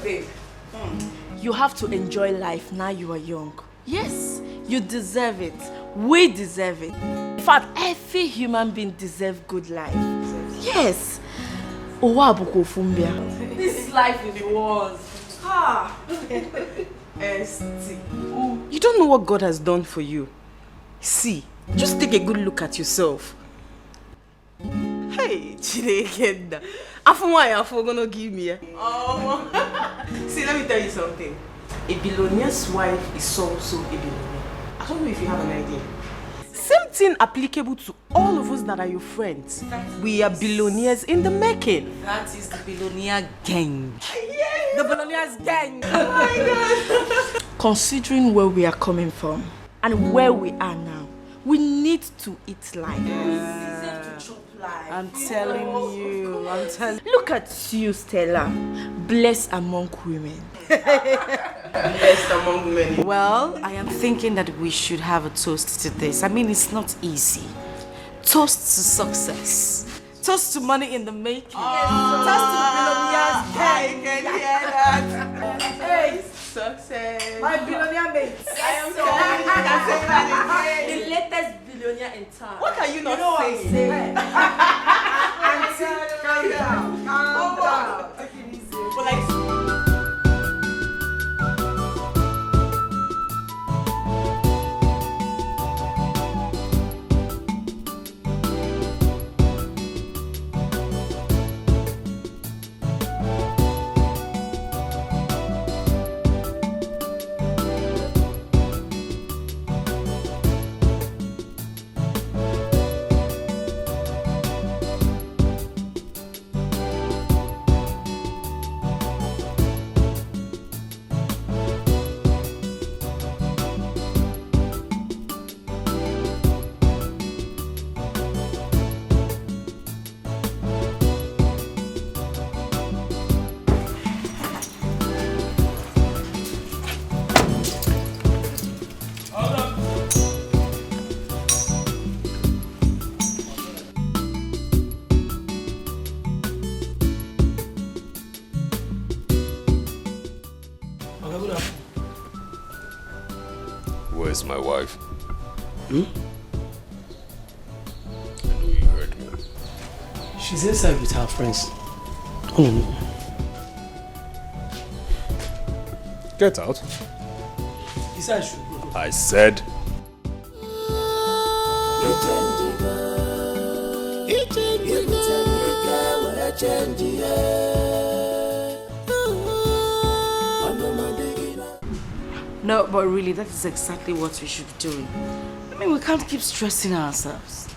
babe. You have to enjoy life now you are young. Yes, you deserve it. We deserve it. In fact, every human being deserves good life. Yes. This life is yours. You don't know what God has done for you. See, just take a good look at yourself. Hey, Chidekenda. Afu gonna give me. See, let me tell you something. A billionaire's wife is also a billionaire. I don't know if you have an idea. Same thing applicable to all of us that are your friends. We are billionaires in the making. That is the billionaire gang. Yes. The billionaire's gang. Oh my God. Considering where we are coming from and where we are now, we need to eat life. I'm telling you. Look at you, Stella. Blessed among women. Blessed among men. Well, I am thinking that we should have a toast to this. I mean, it's not easy. Toast to success. Toast to money in the making. Toast to the billionaires gang. I can hear that. Hey, success. My billionaire mates. I am sorry. I can say that again. The latest billionaire in town. What are you not saying? Auntie, calm down. Calm down. Take it easy. But like, Where's my wife? Hmm? I know you heard me. She's inside with her friends. Oh no. Get out. He said I should go. I said. No, but really, that is exactly what we should be doing. I mean, we can't keep stressing ourselves.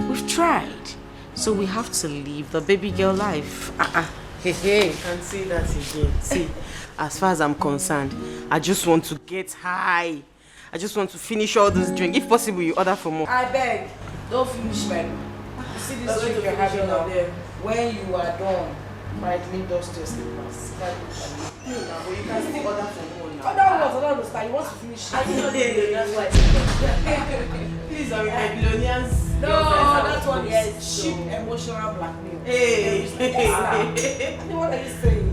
We've tried. So we have to live the baby girl life. Hey, and see that again. See, as far as I'm concerned, I just want to get high. I just want to finish all this drink. If possible, you order for more. I beg, don't finish, man. You see this drink you're having now? When you are done, brightening dust your slippers. You can still order for more now. I don't understand. You want to finish it? I didn't know that's why. Please, are we billionaires? No, that one is cheap emotional blackmail. Hey. What are you saying?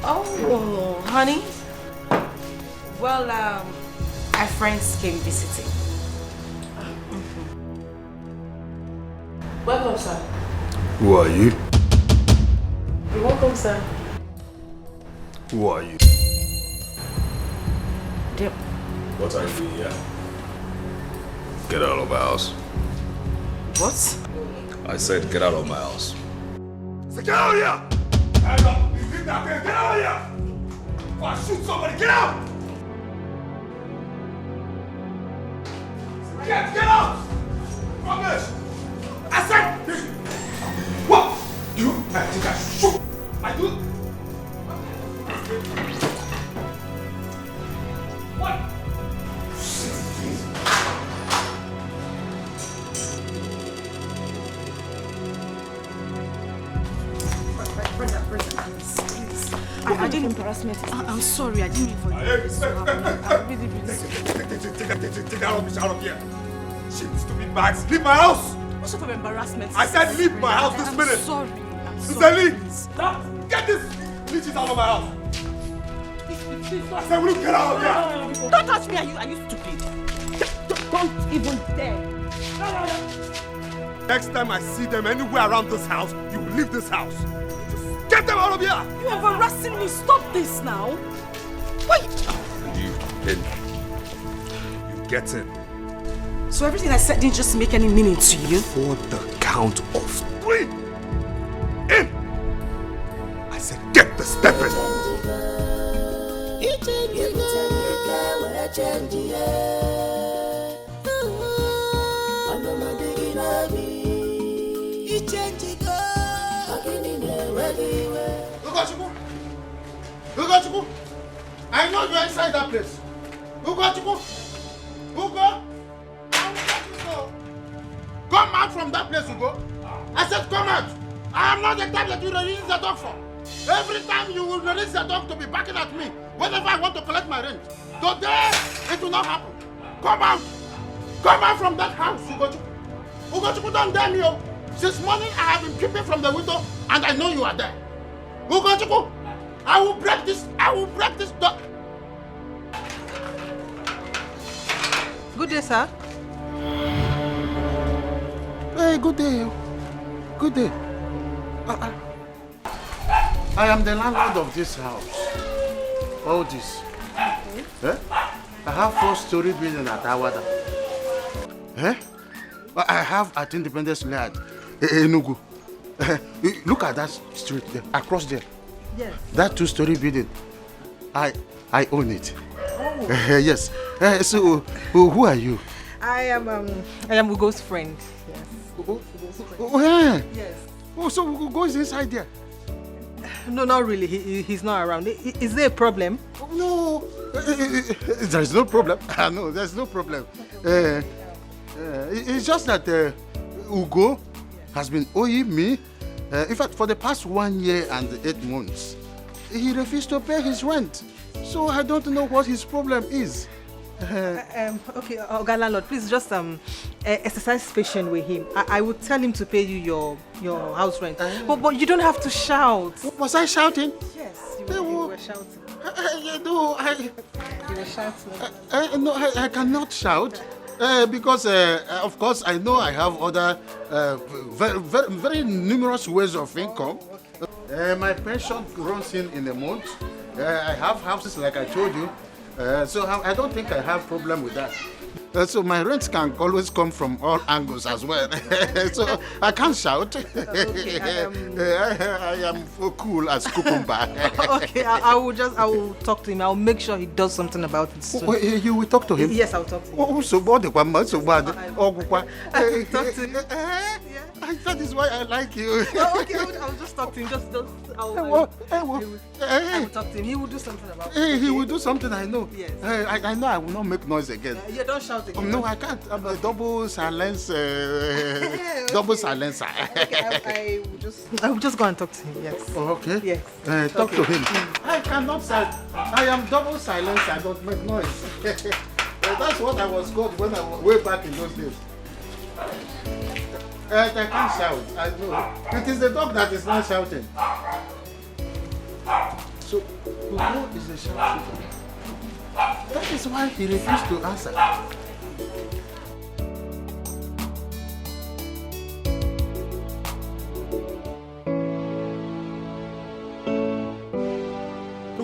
Oh, honey. Well, our friends came visiting. Welcome, sir. Who are you? You're welcome, sir. Who are you? Yep. What are you doing here? Get out of my house. What? I said get out of my house. Get out of here! Hands up! You leave that there! Get out of here! Before I shoot somebody, get out! Get out! Rubbish! I said! What? You? I think I shoot! I do? What? Shit, please. I didn't embarrass me. I'm sorry, I didn't mean for you. I'm really sorry. Take that rubbish out of here. Cheap stupid bags. Leave my house! What sort of embarrassment? I said leave my house this minute. Sorry. Sally, get this leeches out of my house. I said, will you get out of here? Don't touch me, are you stupid? Don't even dare. Next time I see them anywhere around this house, you leave this house. Just get them out of here. You're embarrassing me. Stop this now. Wait. You in. You get in. So everything I said didn't just make any meaning to you? For the count of 3. In. I said, get the step in. Ugo, I know you're inside that place. Ugo, come out from that place, Ugo. I said come out. I am not the type that you release the dog for. Every time you will release the dog to be barking at me whenever I want to collect my rent. Today, it will not happen. Come out. Come out from that house, Ugo. Ugo, don't dare me. Since morning, I have been peeping from the window and I know you are there. Ugo, I will break this door. Good day, sir. Hey, good day. Good day. I am the landlord of this house. All this. Eh? I have 4-story building at Awada. Eh? I have at Independence Layout, Enugu. Look at that street there, across there. Yes. That 2-story building. I own it. Oh. Yes. So, who are you? I am Ugo's friend. Yes. Oh, yeah. Yes. Oh, so Ugo is inside there? No, not really. He's not around. Is there a problem? No. There is no problem. No, there's no problem. It's just that Ugo has been owing me. In fact, for the past 1 year and 8 months, he refused to pay his rent. So I don't know what his problem is. Okay, Landlord, please just exercise patience with him. I would tell him to pay you your house rent. But you don't have to shout. Was I shouting? Yes, you were shouting. No, You were shouting. no, I cannot shout. Because, of course, I know I have other very numerous ways of income. My pension runs in a month. I have houses, like I told you. So I don't think I have problem with that. So my rent can always come from all angles as well. So I can't shout. Okay, I am cool as cucumber. Okay, I will talk to him. I'll make sure he does something about it soon. You will talk to him? Yes, I'll talk to him. Oh, so bad. So bad. Talk to him. That is why I like you. Oh, okay, I'll just talk to him. I will talk to him. He will do something about it. He will do something, I know. Yes. I know I will not make noise again. Yeah, don't shout again. No, I can't. I'm a double silence. Double silencer. Okay, I will just go and talk to him. Yes. Oh, okay. Yes. Talk to him. I cannot silence. I am double silence. I don't make noise. That's what I was called when I was way back in those days. I can't shout. I know. It is the dog that is not shouting. So, Ugo is a sharpshooter. That is why he refused to answer.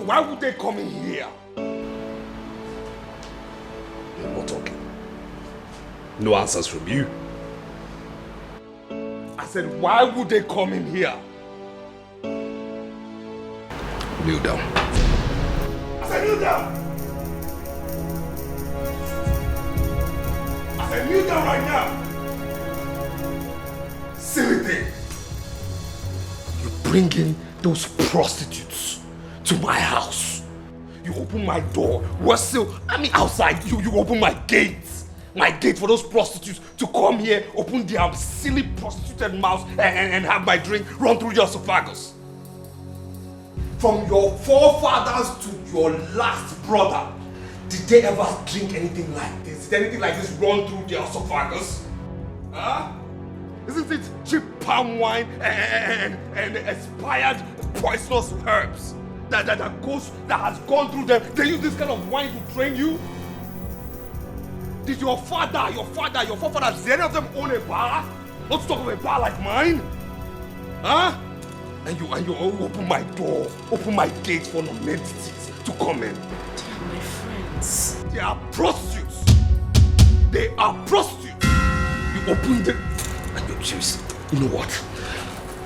Why would they come in here? No more talking. No answers from you. I said, why would they come in here? Kneel down. I said, kneel down! I said, kneel down right now! Silly thing! You bring in those prostitutes to my house. You open my door. We're still, outside. You open my gate. My gate for those prostitutes to come here, open their silly prostituted mouths and have my drink run through your esophagus. From your forefathers to your last brother, did they ever drink anything like this? Did anything like this run through their esophagus? Huh? Isn't it cheap palm wine and expired poisonous herbs that has gone through them? They use this kind of wine to train you? Did your father, your forefathers, did any of them own a bar? Not to talk of a bar like mine? Huh? And you open my door, open my gate for non-entities to come in. They are my friends. They are prostitutes. They are prostitutes. You open them. And you're serious. You know what?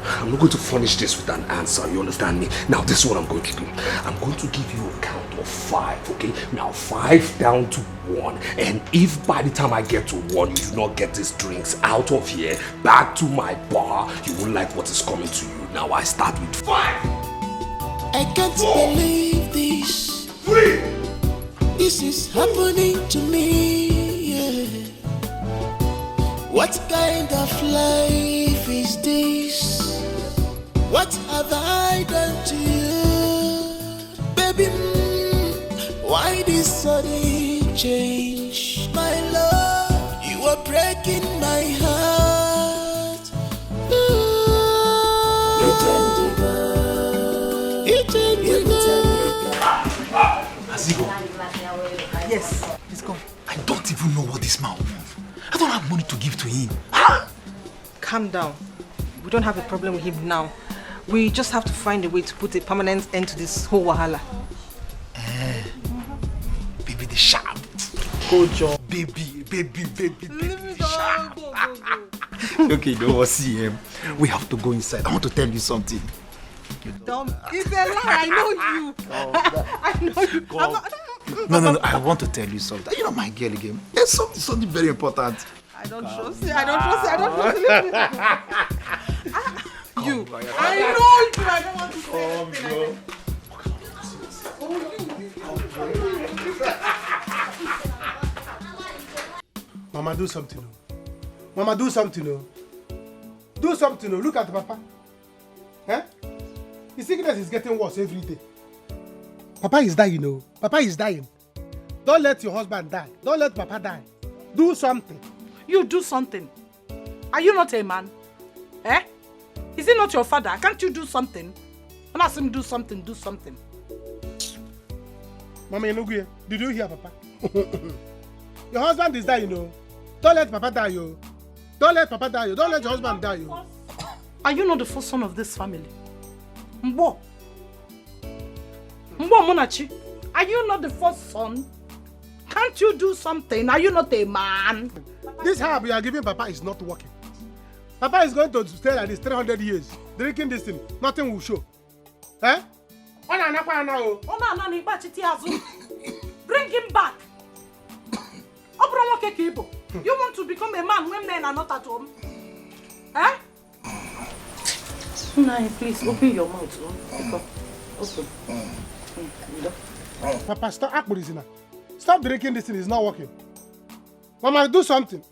I'm not going to furnish this with an answer, you understand me? Now this is what I'm going to do. I'm going to give you a count of 5, okay? Now 5 down to 1. And if by the time I get to 1, you do not get these drinks out of here, back to my bar, you won't like what is coming to you. Now I start with 5. I can't believe this. 3. This is happening to me, yeah. What kind of life is this? What have I done to you? Baby, why this sudden change? My love, you are breaking my heart. Azigo. Yes. Let's go. I don't even know what this man wants. I don't have money to give to him. Calm down. We don't have a problem with him now. We just have to find a way to put a permanent end to this whole wahala. Baby, the sharp. Good job. Baby, the sharp. Okay, don't see him. We have to go inside. I want to tell you something. Dumb. It's a lie. I know you. I know you. No. I want to tell you something. You know my girl again. There's something very important. I don't trust you. I don't trust you. You. I know you. I don't want to say anything. Mama, do something. Mama, do something. Do something. Look at Papa. Eh? His sickness is getting worse every day. Papa is dying, Papa is dying. Don't let your husband die. Don't let Papa die. Do something. You do something. Are you not a man? Eh? Is he not your father? Can't you do something? When I ask him do something, do something. Mama, did you hear Papa? Your husband is dying, Don't let Papa die, Don't let Papa die, Don't let your husband die, Are you not the first son of this family? Mbo Munachi, are you not the first son? Can't you do something? Are you not a man? This herb you are giving Papa is not working. Papa is going to stay like this 300 years, drinking this thing. Nothing will show. Eh? Bring him back. You want to become a man when men are not at home? Eh? Nai, please open your mouth. Open. Papa, stop drinking this thing. It's not working. Mama, do something.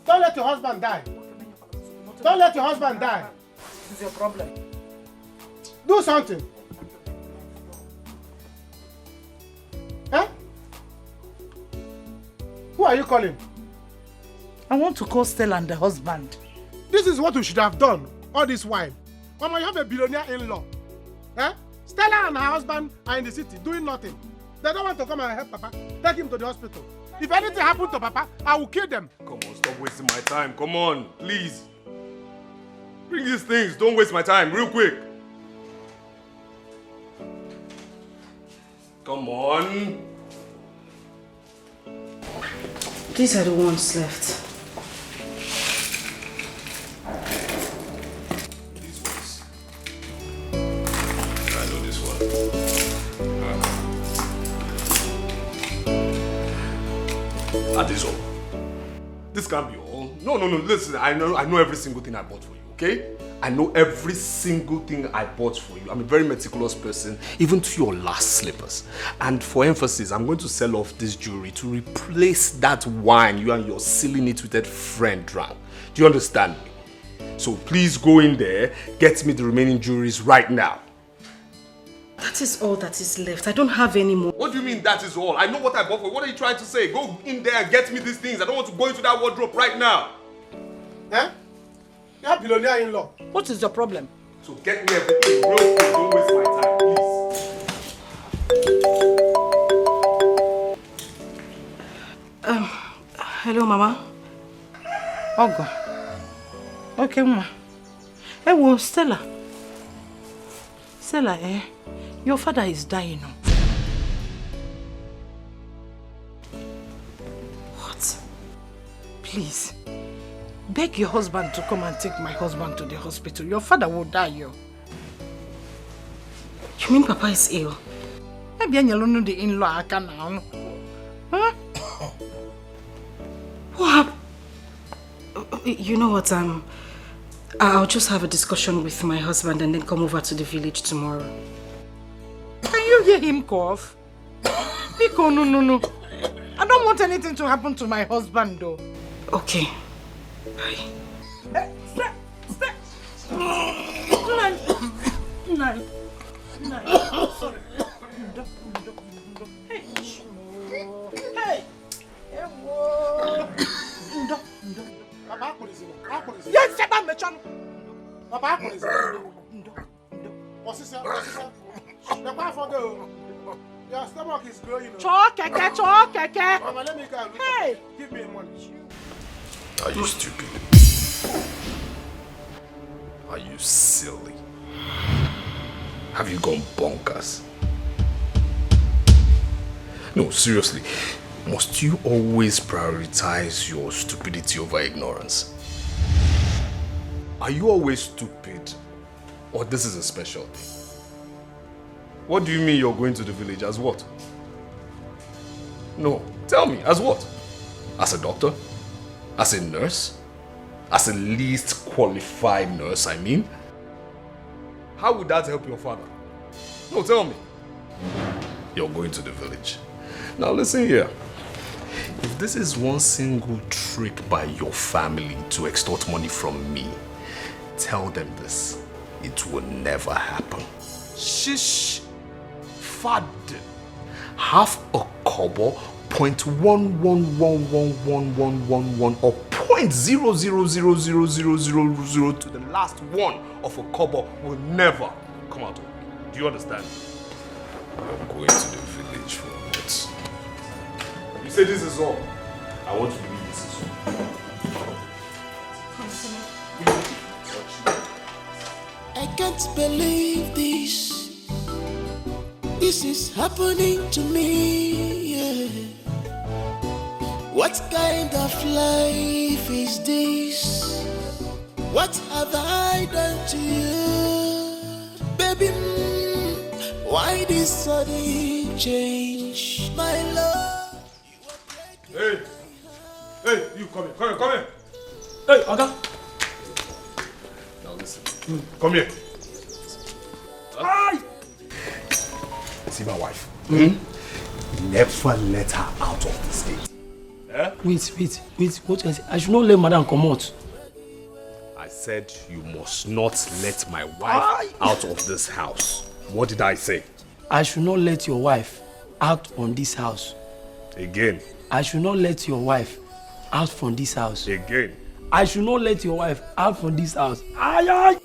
Don't let your husband die. Don't let your husband die. This is your problem. Do something. Eh? Who are you calling? I want to call Stella and the husband. This is what we should have done all this while. Mama, you have a billionaire in-law. Eh? Stella and her husband are in the city doing nothing. They don't want to come and help Papa. Take him to the hospital. If anything happens to Papa, I will kill them. Come on, stop wasting my time. Come on, please. Bring these things. Don't waste my time. Real quick. Come on. These are the ones left. These ones. I know this one. Are these all? This can't be all. No. Listen, I know every single thing I bought for you, okay? I know every single thing I bought for you. I'm a very meticulous person, even to your last slippers. And for emphasis, I'm going to sell off this jewelry to replace that wine you and your silly nitwitted friend drank. Do you understand me? So please go in there, get me the remaining jewelries right now. That is all that is left. I don't have any more. What do you mean that is all? I know what I bought for you. What are you trying to say? Go in there and get me these things. I don't want to go into that wardrobe right now. Eh? You're billionaire in law. What is your problem? So get me everything real quick. Don't waste my time, please. Hello, Mama. Ogo. Okay, ma. Hey, well, Stella. Stella, your father is dying now. What? Please, beg your husband to come and take my husband to the hospital. Your father will die, yo. You mean Papa is ill? Maybe I'm alone the in-law I can now. Huh? What happened? You know what, I'll just have a discussion with my husband and then come over to the village tomorrow. Can you hear him cough? Nico, no. I don't want anything to happen to my husband, though. Okay. Bye. Hey, stay. No. Sorry. Hey. Papa, Yes, Seba Mechon. Papa, what's this? The wife of the... Your stomach is growing. Cho keke. Mama, let me go. Hey. Give me money. Are you stupid? Are you silly? Have you gone bonkers? No, seriously. Must you always prioritize your stupidity over ignorance? Are you always stupid? Or this is a special thing? What do you mean you're going to the village as what? No, tell me, as what? As a doctor? As a nurse? As a least qualified nurse, I mean? How would that help your father? No, tell me. You're going to the village. Now listen here. If this is one single trick by your family to extort money from me, tell them this. It will never happen. Shish. Fad. Half a kobo, 0.11111111 or 0.000000 to the last one of a kobo will never come out of me. Do you understand? I'm going to the village for what? You say this is all. I want to believe this is all. I can't believe this. This is happening to me, yeah. What kind of life is this? What have I done to you? Baby, why this sudden change? My love, you are breaking. Hey, you come here. Hey, Oga. Now listen. Come here. Aye. See my wife. Never let her out of the state. Eh? Wait. What is it? I should not let Madam come out. I said you must not let my wife out of this house. What did I say? I should not let your wife out from this house. Again. I should not let your wife out from this house. Again. I should not let your wife out from this house. Aye.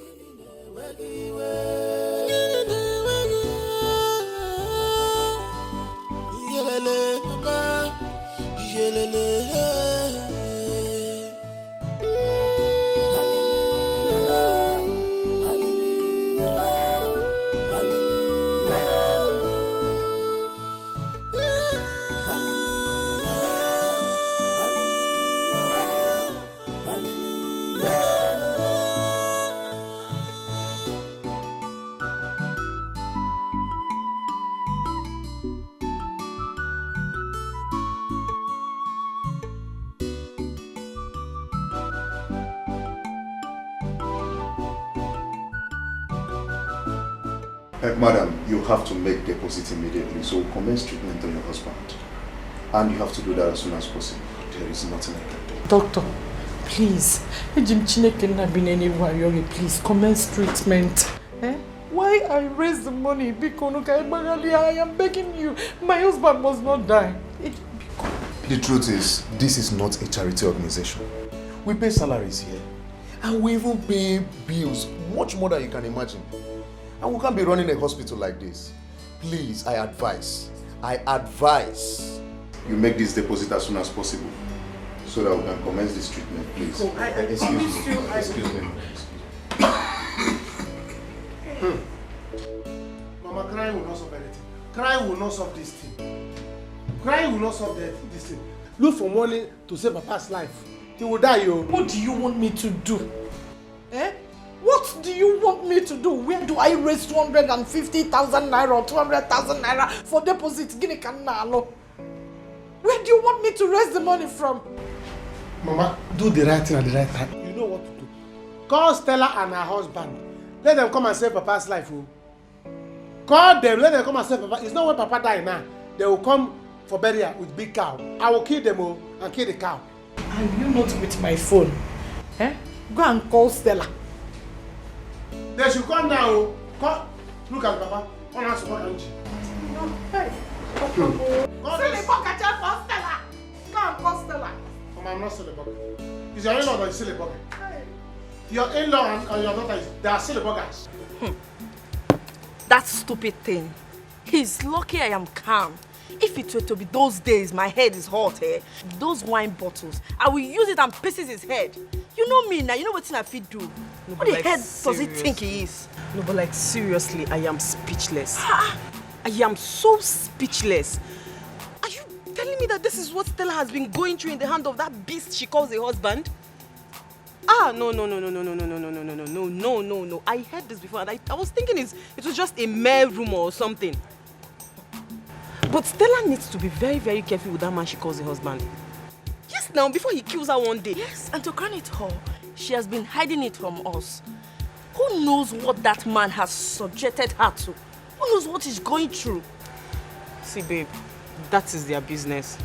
Madam, you have to make deposit immediately, so commence treatment on your husband. And you have to do that as soon as possible. There is nothing I can do. Doctor, please. Please commence treatment. Why I raise the money? I am begging you. My husband must not die. The truth is, this is not a charity organization. We pay salaries here. And we even pay bills, much more than you can imagine. And we can't be running a hospital like this. Please, I advise you make this deposit as soon as possible so that we can commence this treatment, please. Excuse me. Mama, crying will not solve anything. Crying will not solve this thing. Crying will not solve this thing. Look for money to save Papa's life. He will die, yo. What do you want me to do? Eh? What do you want me to do? Where do I raise 250,000 naira or 200,000 naira for deposit? Where do you want me to raise the money from? Mama, do the right thing at the right time. You know what to do. Call Stella and her husband. Let them come and save Papa's life. Oh. Call them, let them come and save Papa. It's not when Papa die now. They will come for burial with big cow. I will kill them all and kill the cow. Are you not with my phone? Eh? Go and call Stella. They should come now. Call. Look at Papa. On us, no, hey. Silly bucket, call Stella. Go and call Stella. Mama, I'm not silly bucket. Is your in-law that is silly bucket? Your in-law and your daughter, they are silly buggers. That stupid thing. He's lucky I am calm. If it were to be those days, my head is hot, eh? Those wine bottles, I will use it and pieces his head. You know me now, you know what I fit do. No, what the like head does he think he is? No, but like seriously, I am speechless. I am so speechless. Are you telling me that this is what Stella has been going through in the hand of that beast she calls a husband? No. I heard this before and I was thinking it was just a mere rumor or something. But Stella needs to be very, very careful with that man she calls a husband. Yes, now, before he kills her one day. Yes, and to crown it all, she has been hiding it from us. Who knows what that man has subjected her to? Who knows what he's going through? See, babe, that is their business.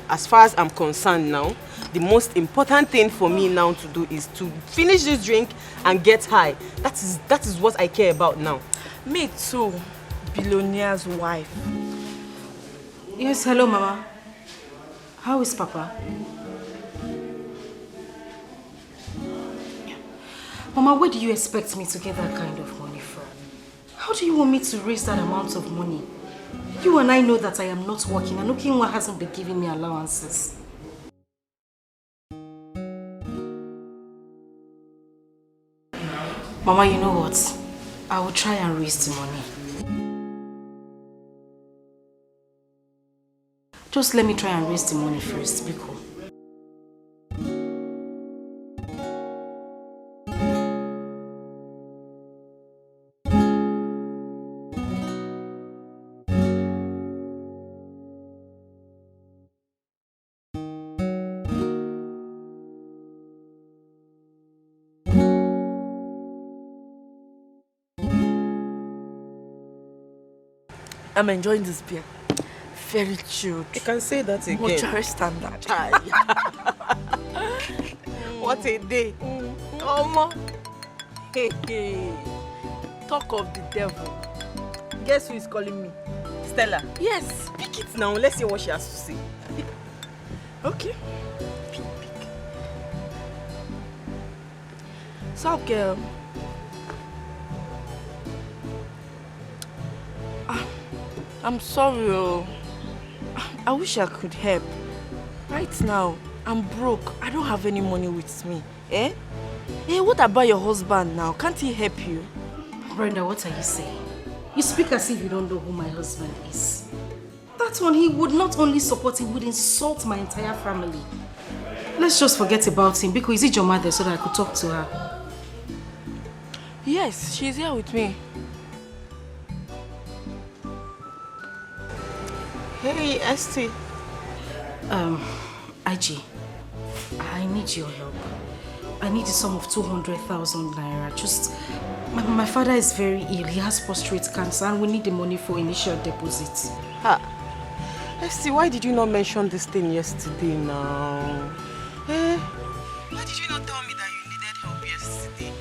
As far as I'm concerned now, the most important thing for me now to do is to finish this drink and get high. That is what I care about now. Me too, billionaire's wife. Yes, hello, Mama. How is Papa? Mama, where do you expect me to get that kind of money from? How do you want me to raise that amount of money? You and I know that I am not working and Okinwa hasn't been giving me allowances. Mama, you know what? I will try and raise the money. Just let me try and raise the money first, Biko. I'm enjoying this beer. Very chilled. You can say that again. Mortuary standard. What a day. Come on. Hey. Talk of the devil. Guess who is calling me? Stella. Yes. Pick it now. Let's hear what she has to say. Okay. Pick. Sup, girl? I'm sorry. I wish I could help. Right now, I'm broke. I don't have any money with me. Eh? Hey, what about your husband now? Can't he help you? Brenda, what are you saying? You speak as if you don't know who my husband is. That one, he would not only support, he would insult my entire family. Let's just forget about him. Because is it your mother so that I could talk to her? Yes, she's here with me. Hey, Esti. IG, I need your help. I need a sum of 200,000 naira. Just, my father is very ill. He has prostate cancer and we need the money for initial deposit. Esti, why did you not mention this thing yesterday now? Why did you not tell me that you needed help yesterday?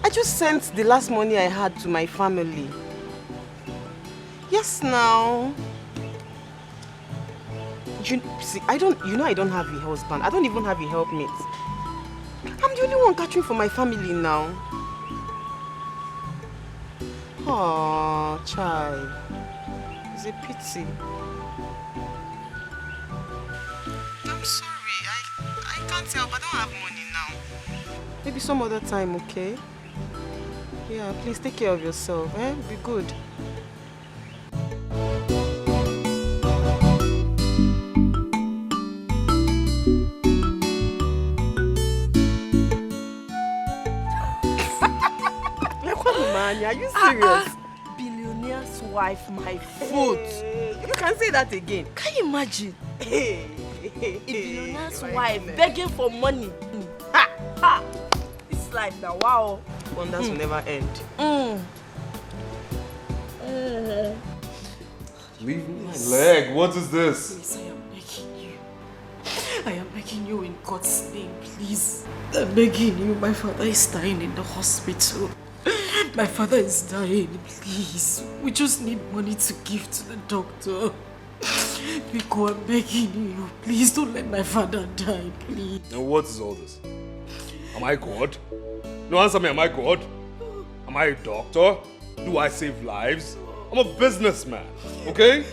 I just sent the last money I had to my family. Yes, now. I don't have a husband. I don't even have a helpmate. I'm I'm the only one catching for my family now. Oh, child. It's a pity. I'm sorry. I can't help. I don't have money now. Maybe some other time, okay? Yeah, please take care of yourself. Be good. Man, are you serious? Billionaire's wife, my foot. You can say that again. Can you imagine? Hey. A billionaire's wife begging for money. Ha! Ha! It's life now, wow. Wonders will never end. Leave my leg. What is this? Please, I am begging you. I am begging you in God's name, please. I'm begging you. My father is dying in the hospital. My father is dying, please. We just need money to give to the doctor. Biko, I'm begging you. Please don't let my father die, please. And what is all this? Am I God? No, answer me, am I God? Am I a doctor? Do I save lives? I'm a businessman, okay?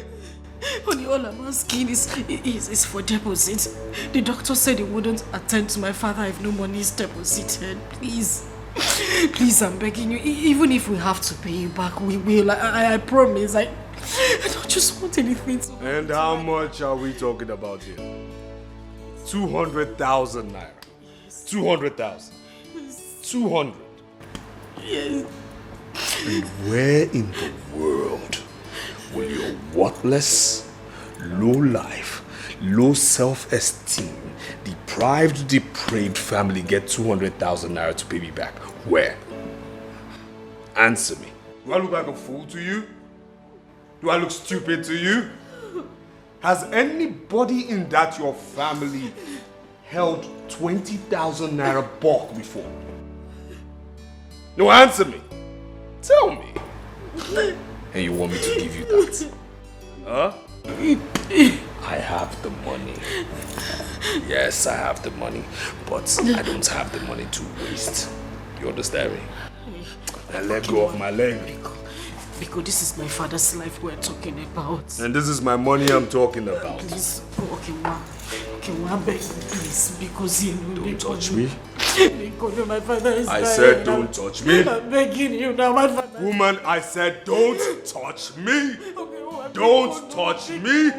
Only all I'm asking is for deposit. The doctor said he wouldn't attend to my father if no money is deposited. Please. Please, I'm begging you. Even if we have to pay you back, we will. I promise. I don't just want anything to... And how much are we talking about here? 200,000 naira. 200,000. 200. Yes. And where in the world will your worthless, low life, low self-esteem, depraved family get 200,000 naira to pay me back? Where? Answer me. Do I look like a fool to you? Do I look stupid to you? Has anybody in that your family held 20,000 naira bulk before? No, answer me. Tell me. And you want me to give you that? Huh? I have the money. Yes, I have the money. But I don't have the money to waste. You understand me? And let go of my leg. Because this is my father's life we're talking about. And this is my money I'm talking about. Please, okay, I'm begging you, please, because you know... Don't touch me. Because my father is dying. I said don't touch me. I'm begging you now, my father... Woman, I said don't touch me. Don't touch me.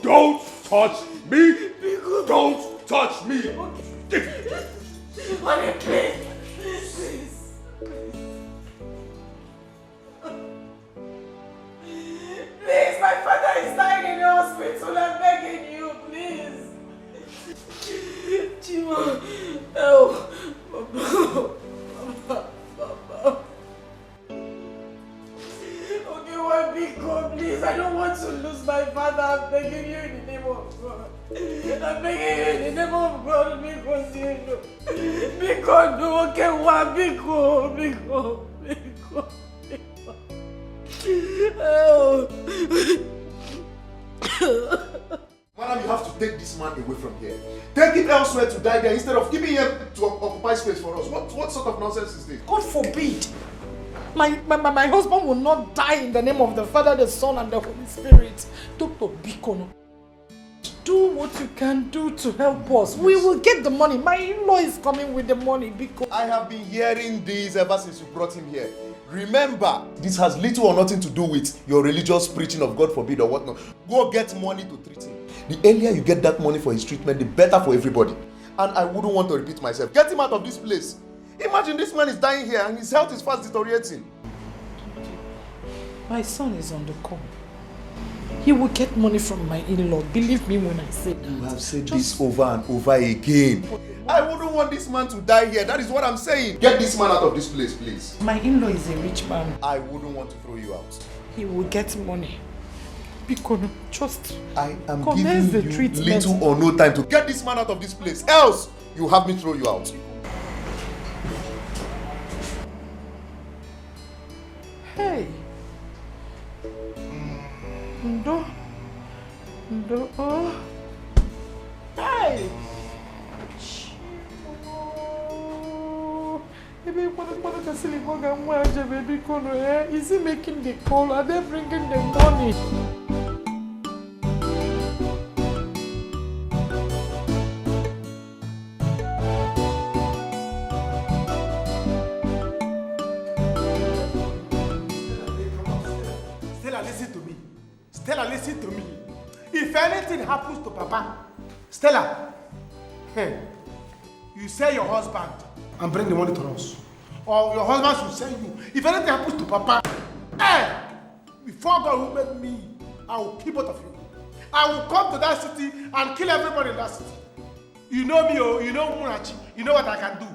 Don't touch me. Don't touch me. Honey, please. Please, my father is dying in the hospital. I'm begging you, please. Chima, help. Mama. Okay, one big God, please. I don't want to lose my father. I'm begging you in the name of God. I'm begging you in the name of God because you know. Because no, okay, one big God, big God, big God. Madam, you have to take this man away from here. Take him elsewhere to die there instead of giving him to occupy space for us. What sort of nonsense is this? God forbid. My husband will not die in the name of the Father, the Son, and the Holy Spirit. Dr. Bikono, do what you can do to help us. We will get the money. My in-law is coming with the money because... I have been hearing this ever since you brought him here. Remember, this has little or nothing to do with your religious preaching of God forbid or whatnot. Go get money to treat him. The earlier you get that money for his treatment, the better for everybody. And I wouldn't want to repeat myself. Get him out of this place. Imagine this man is dying here and his health is fast deteriorating. My son is on the call. He will get money from my in-law. Believe me when I say that. You have said this over and over again. I wouldn't want this man to die here. That is what I'm saying. Get this man out of this place, please. My in-law is a rich man. I wouldn't want to throw you out. He will get money. Bikono, just I am commence giving the you treatment. little or no time to get this man out of this place. Else, you have me throw you out. Hey. Ndo. Oh. Hey. Is he making the call? Are they bringing the money? Stella, listen to me. Stella, listen to me. If anything happens to Papa, Stella, you sell your husband and bring the money to us. Or your husband should sell you. If anything happens to Papa, before God will make me, I will kill both of you. I will come to that city and kill everybody in that city. You know me, you know Munachi, you know what I can do.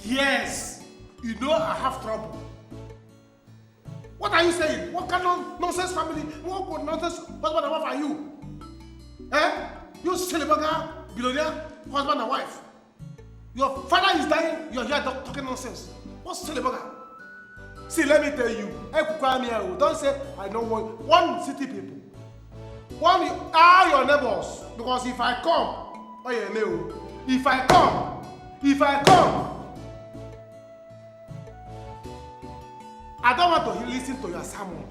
Yes, you know I have trouble. What are you saying? What kind of nonsense family? What nonsense husband and wife are you? You silly bugger, billionaire, husband and wife. Your father is dying, you're here talking nonsense. What's silly bugger? See, let me tell you, don't say I don't want one city people. One are your neighbors. Because if I come, if I come, I don't want to listen to your sermon.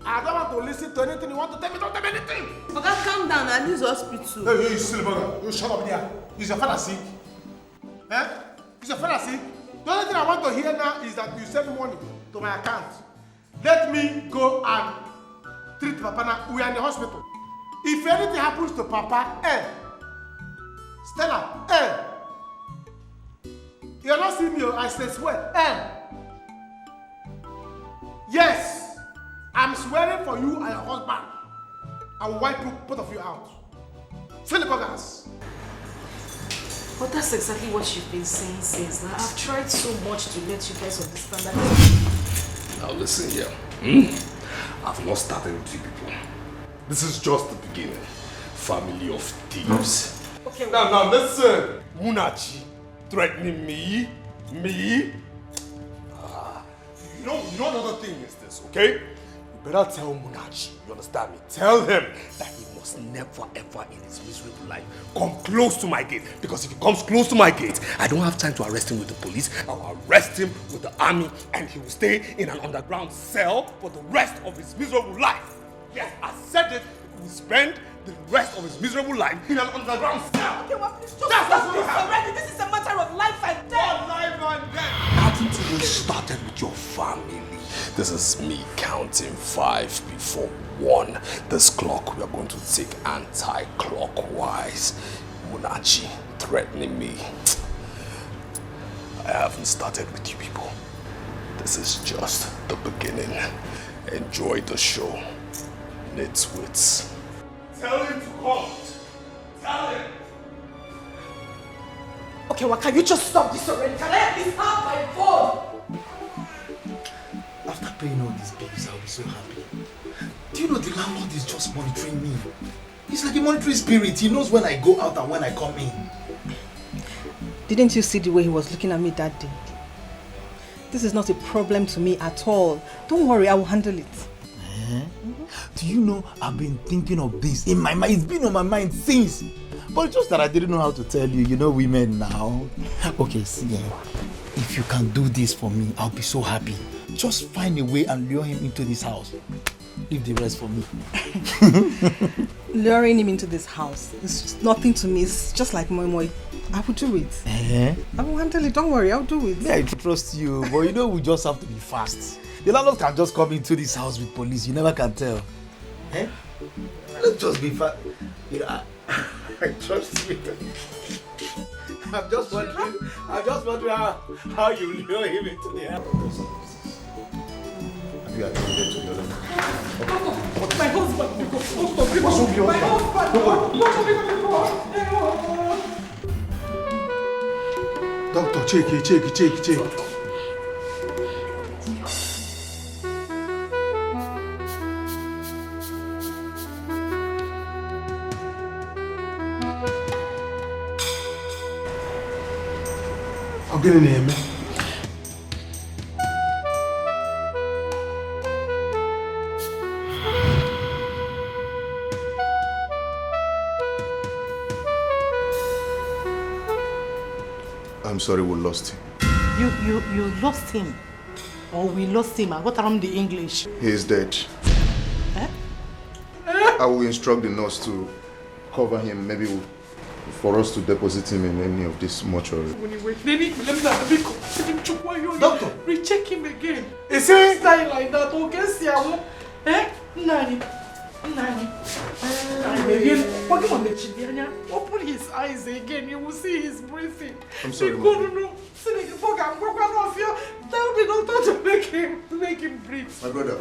I don't want to listen to anything you want to tell me. Don't tell me anything. Okay, calm down. I need hospital. Hey, you silly bugger. You shut up there. Is your father sick? Is your father sick? The only thing I want to hear now is that you send money to my account. Let me go and treat Papa now. We are in the hospital. If anything happens to Papa, Stella, you're not seeing me, I swear, Yes, I'm swearing for you and your husband. I will wipe both of you out. Silly buggers. But that's exactly what you've been saying since. Now, I've tried so much to let you guys understand that. Now listen here. I've not started with you people. This is just the beginning. Family of thieves. Okay, Now listen. Munachi threatening me. You know another thing is this, okay? You better tell Munachi, you understand me? Tell him that he must never ever in his miserable life come close to my gate. Because if he comes close to my gate, I don't have time to arrest him with the police. I'll arrest him with the army and he will stay in an underground cell for the rest of his miserable life. Yes, I said it. He will spend the rest of his miserable life in an underground cell. Okay, well, please just stop this already. This is a matter of life and death. Life and death. Nothing to be started with your family. This is me counting 5 before 1. This clock we are going to take anti-clockwise. Munachi threatening me. I haven't started with you people. This is just the beginning. Enjoy the show. Nitwits. Tell him to come. Tell him. Okay, well, can you just stop this already? Can I at least have my phone? After paying all these bills, I'll be so happy. Do you know the landlord is just monitoring me? He's like a monitoring spirit. He knows when I go out and when I come in. Didn't you see the way he was looking at me that day? This is not a problem to me at all. Don't worry, I will handle it. Do you know I've been thinking of this in my mind? It's been on my mind since. But it's just that I didn't know how to tell you. You know women now. Okay, see, if you can do this for me, I'll be so happy. Just find a way and lure him into this house. Leave the rest for me. Luring him into this house is just nothing to me. It's just like moi moi. I will do it. I will handle it. Don't worry, I'll do it. Yeah, I trust you. But you know we just have to be fast. The landlord can just come into this house with police. You never can tell. Let's just be fast. You know, I trust you. I'm just wondering how you lure him into the house. Have you attended to the other man? My husband! My husband! Doctor, check. Gịnị na-eme? I'm sorry we lost you. You lost him. Or we lost him. I got around the English. He is dead. Eh? I will instruct the nurse to cover him, maybe for us to deposit him in any of this mortuary. Doctor, recheck him again. Is he dying like that? Okay, eh? Nani. Again, open his eyes again. You will see his breathing. I'm sorry, Tell the doctor to make him breathe. My brother,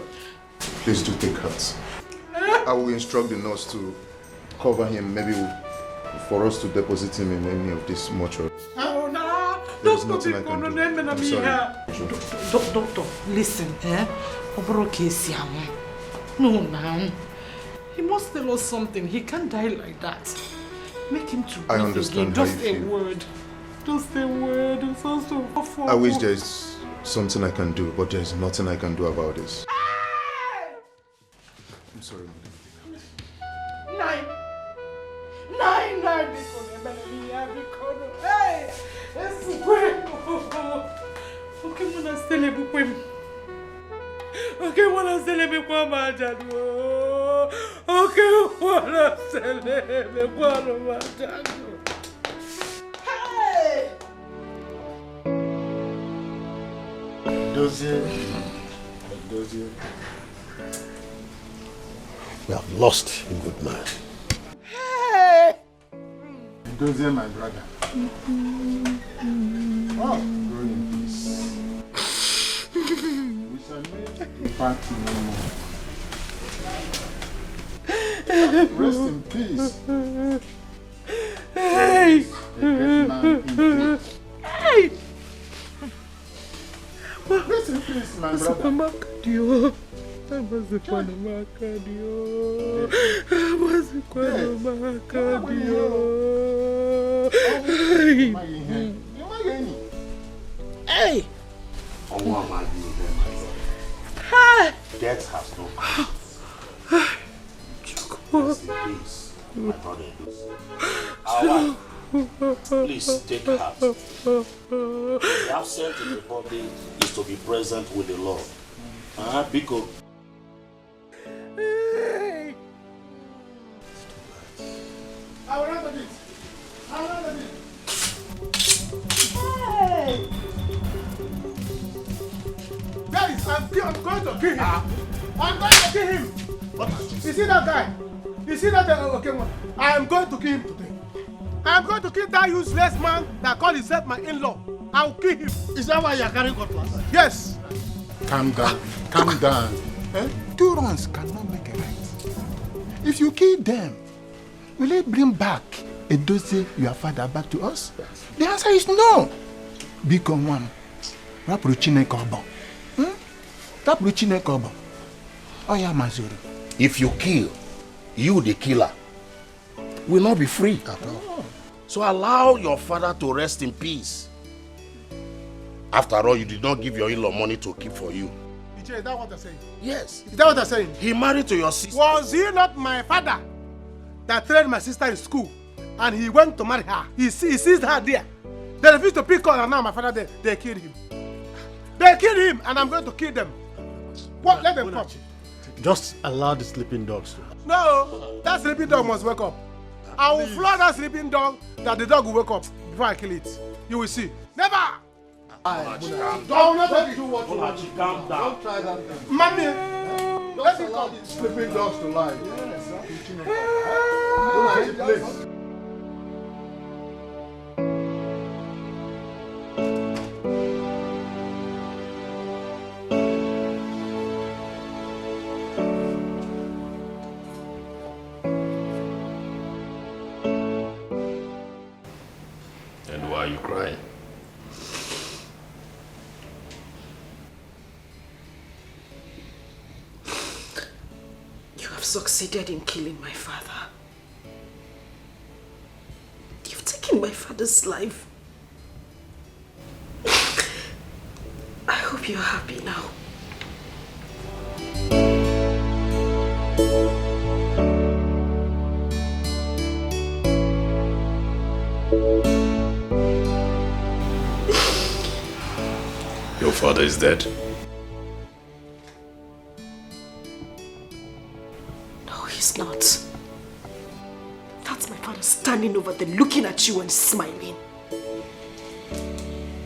please do take heart. I will instruct the nurse to cover him, maybe for us to deposit him in any of this mortuary. Oh, no. There is nothing I can do. I'm sorry. Doctor, listen, eh? No, man. He must tell us something. He can't die like that. Make him to breathe. I understand again. how you feel. Word. Just a word. It's also awful. I wish there is something I can do, but there is nothing I can do about this. I'm sorry, Nine. Hey! It's okay, when I still able to okay, when I still able to okay, when I still able to hey! Dozie. We have lost a good man. Hey! Dozie, my brother. Oh, grow in peace. We shall meet in party no more. Rest in peace. Hey! A great man in peace. Hey! Rest in peace, my brother. Hey! Death has no power. Rest in peace, my brother. Our wife, please take heart. The absent in the body is to be present with the Lord. Biko. Hey! I will handle this. Hey! Guys, I'm going to kill him. I'm going to kill him. What? You see that guy? You see that okay one? I am going to kill him today. I am going to kill that useless man that called himself my in-law. I will kill him. Is that why you are carrying cutlass? Yes. Calm down. Calm down. Two wrongs cannot make a right. If you kill them, will it bring back Edozie, your father, back to us? The answer is no. Biko one. Rapuru Chineke obo. Rapuru Chineke obo. Oya Mazuru. If you kill, you the killer will not be free at all. So allow your father to rest in peace. After all, you did not give your in-law money to keep for you. Is that what you're saying? Yes. Is that what you're saying? He married to your sister. Was he not my father that trained my sister in school and he went to marry her? He sees her there. They refused to pick her and now my father there. They killed him. They killed him and I'm going to kill them. What? Let them come. Just allow the sleeping dogs to. No, that sleeping dog must wake up. I will floor that sleeping dog that the dog will wake up before I kill it. You will see. Never! Calm down. Don't do what you want. Calm down. Don't try that thing. Mommy! Don't allow these sleeping dogs to lie. Don't take place. And why are you crying? You have succeeded in killing my father. You've taken my father's life. I hope you're happy now. father is dead. No, he's not. That's my father standing over there looking at you and smiling.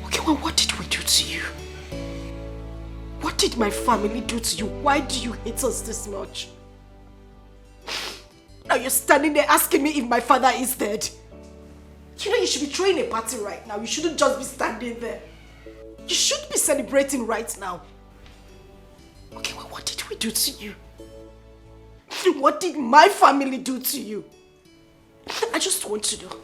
Okay, well, what did we do to you? What did my family do to you? Why do you hate us this much? Now you're standing there asking me if my father is dead. You know you should be throwing a party right now. You shouldn't just be standing there. You should be celebrating right now. Okay, well, what did we do to you? What did my family do to you? I just want to know.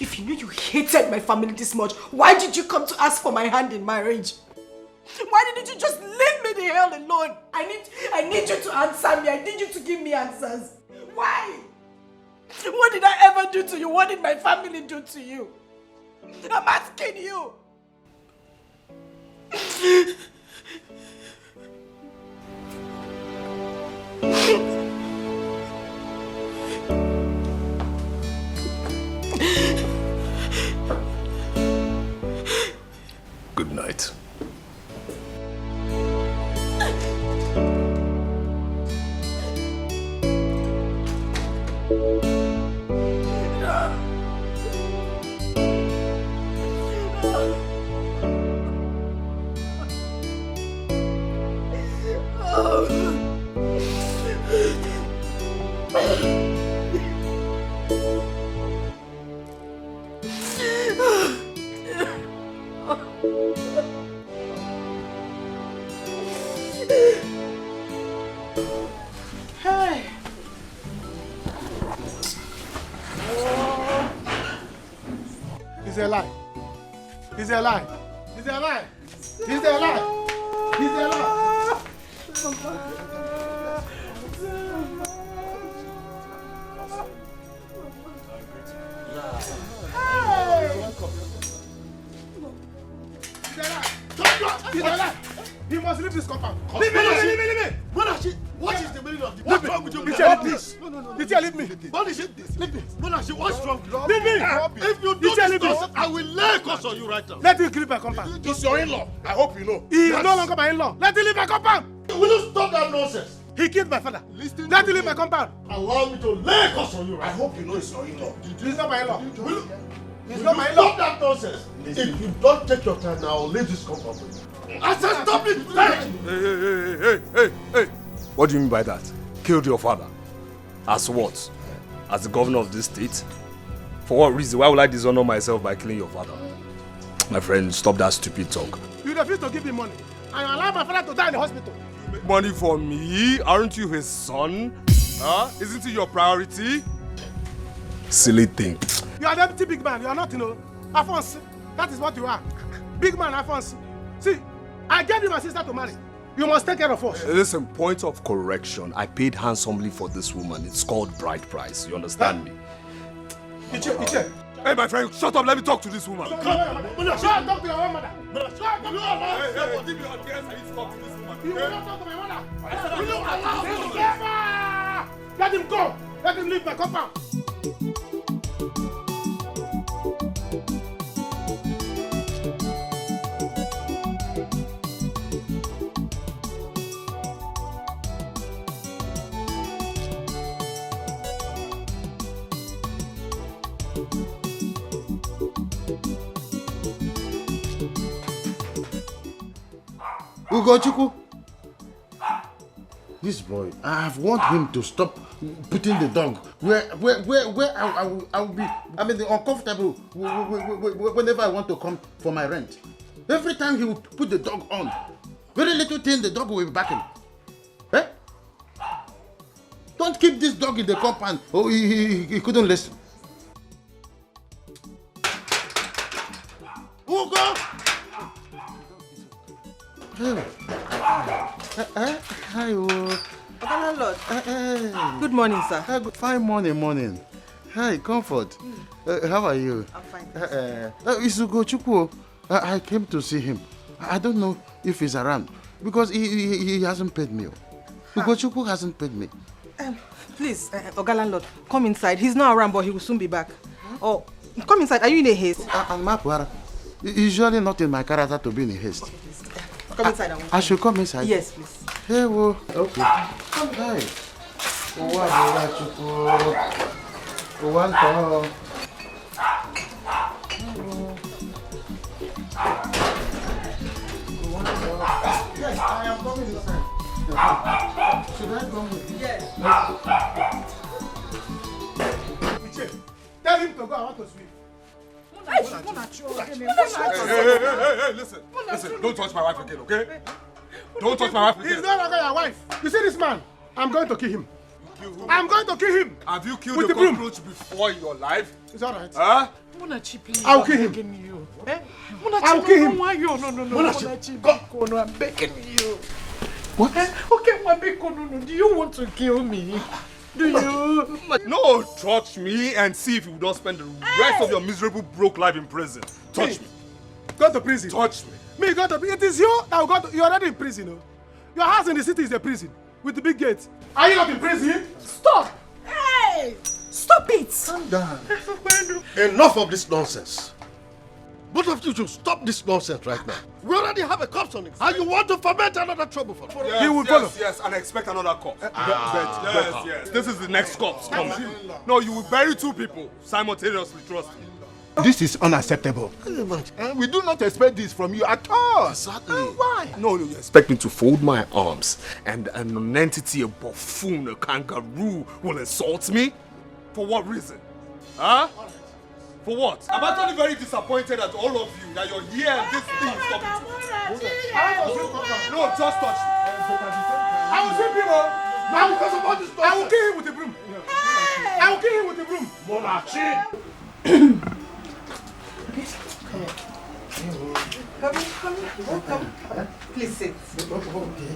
If you knew you hated my family this much, why did you come to ask for my hand in marriage? Why didn't you just leave me the hell alone? I need you to answer me. I need you to give me answers. Why? What did I ever do to you? What did my family do to you? I'm asking you. Good night. Hey! He's alive. He's alive. He's alive. He's alive. He's alive. He's alive. He must leave this compound. Leave me. What is the meaning of the... What's wrong with you? this? No. Teacher, leave me. What is it this? Leave me. What's wrong? Leave me. If you do Teacher, this leave me. nonsense, I will lay a curse on you right now. Let him leave my compound. It's your in-law. I hope you know. He is no longer my in-law. Let him leave my compound. Will you stop that nonsense? He killed my father. Listen Let to him leave me. my compound. Allow me to lay a curse on you right now. I hope you know it's your in-law. He's not my in-law. He's not my in-law. Stop that nonsense. If you don't take your time now, I'll leave this compound for you. I said stop it! Hey. What do you mean by that? Killed your father? As what? As the governor of this state? For what reason? Why would I dishonor myself by killing your father? My friend, stop that stupid talk. You refuse to give me money and allow my father to die in the hospital. Money for me? Aren't you his son? Huh? Isn't it your priority? Silly thing. You are the empty big man. You are not, Alphonse. That is what you are. Big man, Alphonse. See, I gave you my sister to marry. You must take care of us. Listen, point of correction. I paid handsomely for this woman. It's called bride price. You understand me? Iche. Hey, my friend, shut up. Let me talk to this woman. Shut up, talk to your own mother. Hey, give me your address. I need to talk to this woman. You will not talk to my mother. Will you allow him? Let him go. Let him leave my compound. Ugochukwu, this boy, I have warned him to stop putting the dog where I will be, uncomfortable whenever I want to come for my rent. Every time he will put the dog on, very little thing the dog will be backing. Eh? Don't keep this dog in the compound. Oh, he couldn't listen. Ugo! Hi, Landlord. Good morning, sir. Fine morning. Hi, Comfort. How are you? I'm fine. It's Ugochukwu. I came to see him. I don't know if he's around because he hasn't paid me. Ugochukwu hasn't paid me. Please, Oga Landlord, come inside. He's not around, but he will soon be back. Oh, come inside. Are you in a haste? I'm usually not in my character to be in a haste. Come inside. I should come inside? Yes, please. Hey, well, okay. Hi. Yes, I am coming inside. Should I come with you? Yes. Tell him to go, I want to sleep. Hey, listen, don't touch my wife again, okay? Don't touch my wife again. He's no longer your wife. You see this man? I'm going to kill him. I'm going to kill him. Have you killed with the broom cockroach before in your life? It's alright. Huh? Munachi, please. I'll kill him. You. I'll kill him. No, Munachi, go. I'm begging you. What? Okay, Mabeko, no. Do you want to kill me? Do you? No, touch me and see if you don't spend the rest of your miserable broke life in prison. Touch me. Go to prison. Touch me. Me go to prison. It is you that will go to. You're already in prison. No? Your house in the city is a prison with the big gates. Are you not in prison? Stop! Hey! Stop it! Calm down. Enough of this nonsense. Both of you should stop this nonsense right now. We already have a corpse on it. And you want to foment another trouble for us. Yes, He will follow. Yes, and expect another corpse. Yes. This is the next corpse coming. No, you will bury 2 people simultaneously, trust me. This is unacceptable. We do not expect this from you at all. Exactly. Why? No, you expect me to fold my arms and a nonentity, a buffoon, a kangaroo will insult me? For what reason? Huh? For what? I'm actually very disappointed at all of you that you're here and this thing is coming to me. No, just touch me. I will sweep him up. I will kill him with the broom. I will kill him with the broom. Come. Please sit. Okay.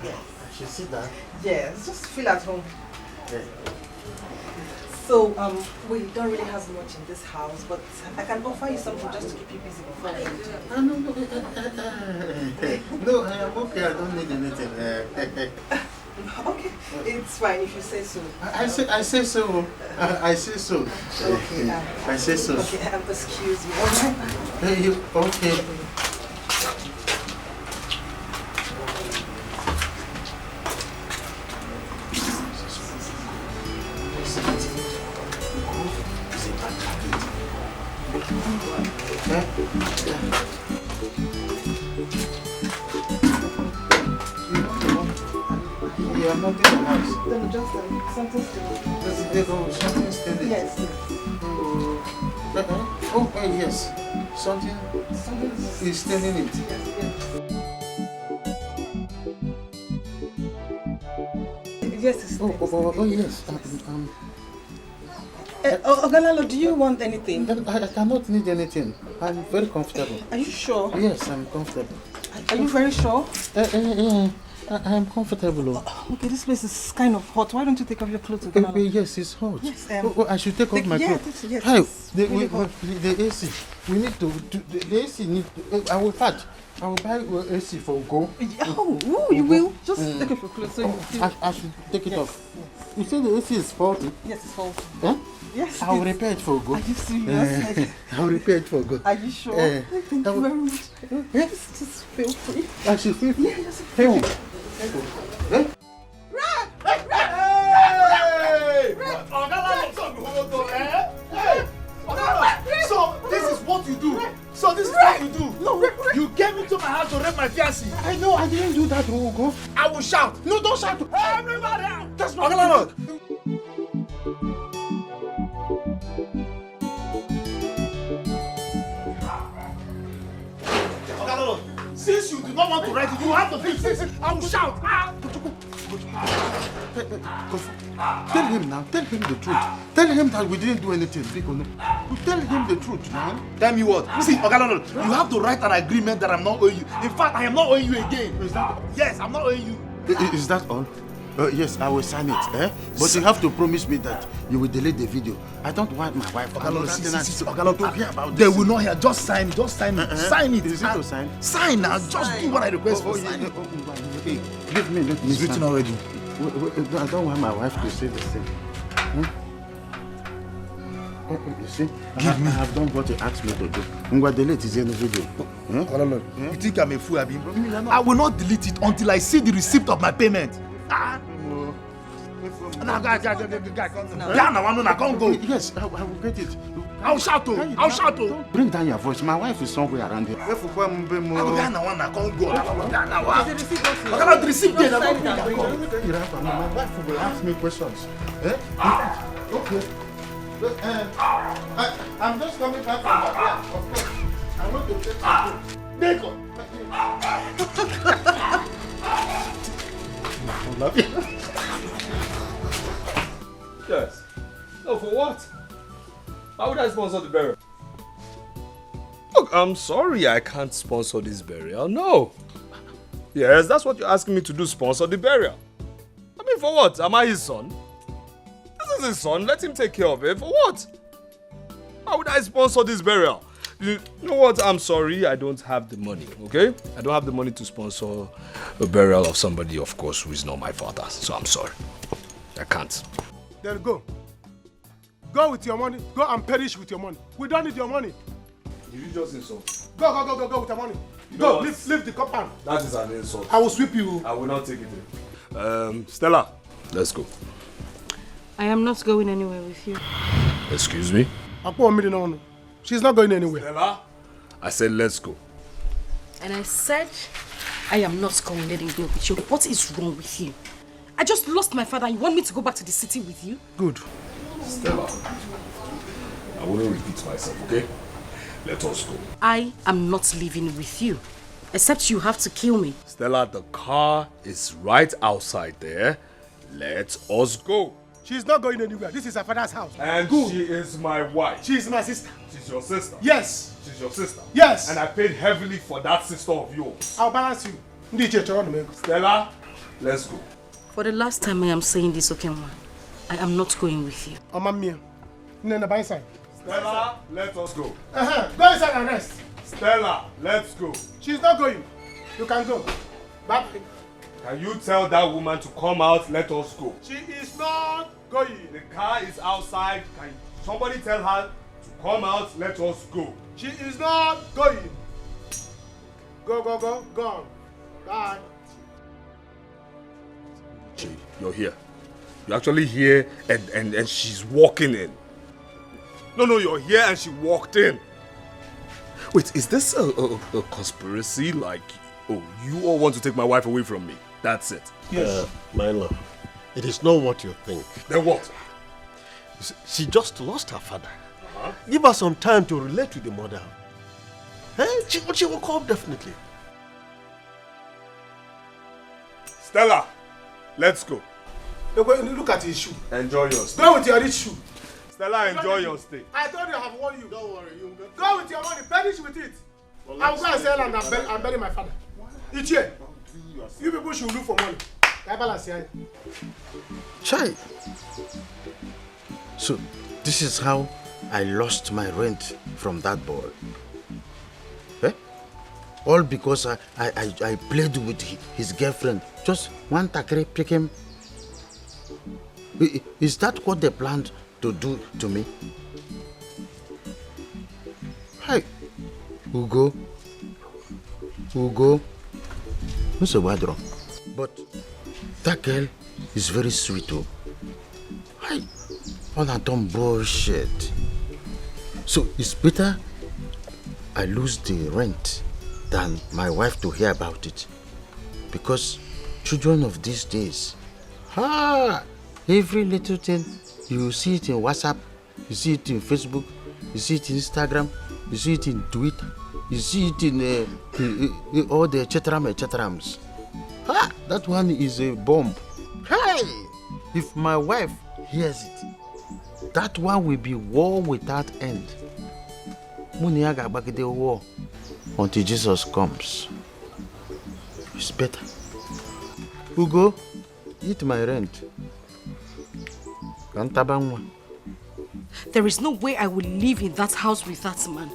Yes. I should sit down. Yes, just feel at home. Okay. So, we don't really have much in this house, but I can offer you something just to keep you busy before we leave. No, I am okay. I don't need anything. Okay, it's fine if you say so. I say so. I say so. Okay. I say so. Okay, excuse me. Okay. Yeah, I'm not in the house. Then just something still. Something still. Yes. Yes. Something is still in it. Yes, it's yes. Landlord, do you want anything? I cannot need anything. I'm very comfortable. Are you sure? Yes, I'm comfortable. Are you very sure? I am comfortable. Okay, this place is kind of hot. Why don't you take off your clothes? Yes, it's hot. Yes, I should take off my clothes. Yes, Hi, really the AC. We need to. The AC need. I will patch. I will buy AC for Go. Oh, you will? Just take off your clothes so you feel. I should take it off. You say the AC is faulty? Yes, it's faulty. Huh? Yes. I will repair it for Go. Are you serious? I will repair it for Go. Are you sure? Thank you very much. Just feel free. I should feel free? Yeah, just feel free. So this is what you do. So this is what you do. No, you came into my house to rape my fiancé. I know, I didn't do that, Ogo. I will shout. No, don't shout. Everybody, that's not allowed. Since you do not want to write it, you have to fix this. I will shout. Tell him now. Tell him the truth. Tell him that we didn't do anything. Tell him the truth, man. Tell me what? See, Ogalolo, you have to write an agreement that I'm not owing you. In fact, I am not owing you again. Is that? Yes, I'm not owing you. Is that all? Yes, I will sign it. But you have to promise me that you will delete the video. I don't want my wife to hear about this. They will not hear. Just sign. Sign it. Is it to sign? Sign now. Just do what I request for. Sign it. Give me. Let me. It's written already. I don't want my wife to say the same. You see, I have done what you asked me to do. Ngwa delete is in the video. You think I'm a fool, Abi? I will not delete it until I see the receipt of my payment. Now, guy, can't go. Yes, I will get it. I'll shout. Bring down your voice. My wife is somewhere around here. I can't go. I cannot receive it. My wife will ask me questions. Okay. I'm just coming back from Nigeria. Of course. I want to take some food. Bacon. I love you. Yes. No, for what? How would I sponsor the burial? Look, I'm sorry I can't sponsor this burial. No. Yes, that's what you're asking me to do, sponsor the burial. I mean, for what? Am I his son? This is his son. Let him take care of it. For what? How would I sponsor this burial? You know what? I'm sorry. I don't have the money, okay? I don't have the money to sponsor a burial of somebody, of course, who is not my father. So I'm sorry. I can't. Then go. Go with your money. Go and perish with your money. We don't need your money. Did you just insult? Go with your money. Go, leave the compound. That is an insult. I will sweep you. I will not take it in. Stella, let's go. I am not going anywhere with you. Excuse me? No. She's not going anywhere. Stella? I said let's go. And I said I am not going letting go with you. What is wrong with you? I just lost my father and you want me to go back to the city with you? Good. Stella, I won't repeat myself, okay? Let us go. I am not leaving with you. Except you have to kill me. Stella, the car is right outside there. Let us go. She's not going anywhere. This is her father's house. And Good. she is my wife. She is my sister. She's your sister? Yes. She's your sister? Yes. And I paid heavily for that sister of yours. I'll balance you. Stella, let's go. For the last time I am saying this, Okenwa. I am not going with you. By side. Stella, let us go. Go inside and rest. Stella, let's go. She's not going. You can go. Bye. Can you tell that woman to come out? Let us go. She is not going. The car is outside. Can somebody tell her to come out? Let us go. She is not going. Go. Gone. Bye. You're here. You're actually here and she's walking in. No, you're here and she walked in. Wait, is this a conspiracy? Like, oh, you all want to take my wife away from me? That's it. Yes. My love, it is not what you think. Then what? She just lost her father. Give her some time to relate with the mother. She will come definitely. Stella, let's go. Look at his shoe. Enjoy your stay. Go with your rich shoe. Stella, enjoy your stay. I told you I have warned you. Don't worry. Go with your money. Perish with it. Well, I'll go and sell and bury my father. Each year. You people should look for money. Chai. So, this is how I lost my rent from that boy. All because I played with his girlfriend. Just one takere pick him. Is that what they planned to do to me? Hey, Ugo. Who's a wadro? But that girl is very sweet too. Hey, all that dumb bullshit. So it's better I lose the rent than my wife to hear about it. Because children of these days, every little thing, you see it in WhatsApp, you see it in Facebook, you see it in Instagram, you see it in Twitter, you see it in all the etcetrams. That one is a bomb. Hey! If my wife hears it, that one will be war without end. Muniaga bagide war until Jesus comes. It's better. Ugo, eat my rent. There is no way I will live in that house with that man.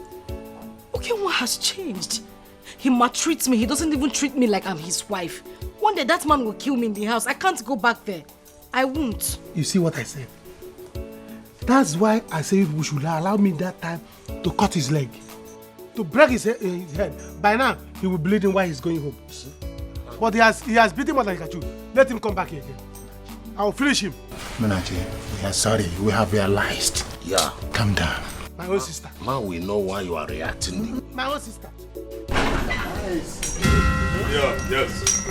Okay, what has changed? He maltreats me. He doesn't even treat me like I'm his wife. One day that man will kill me in the house. I can't go back there. I won't. You see what I said? That's why I say we should allow me that time to cut his leg. To break his head. By now, he will be bleeding while he's going home. But he has beaten more than he can chew. Let him come back here again. I will finish him. Munachi, we are sorry. We have realized. Yeah. Calm down. My own sister. Man, we know why you are reacting. My own sister. Yeah, yes.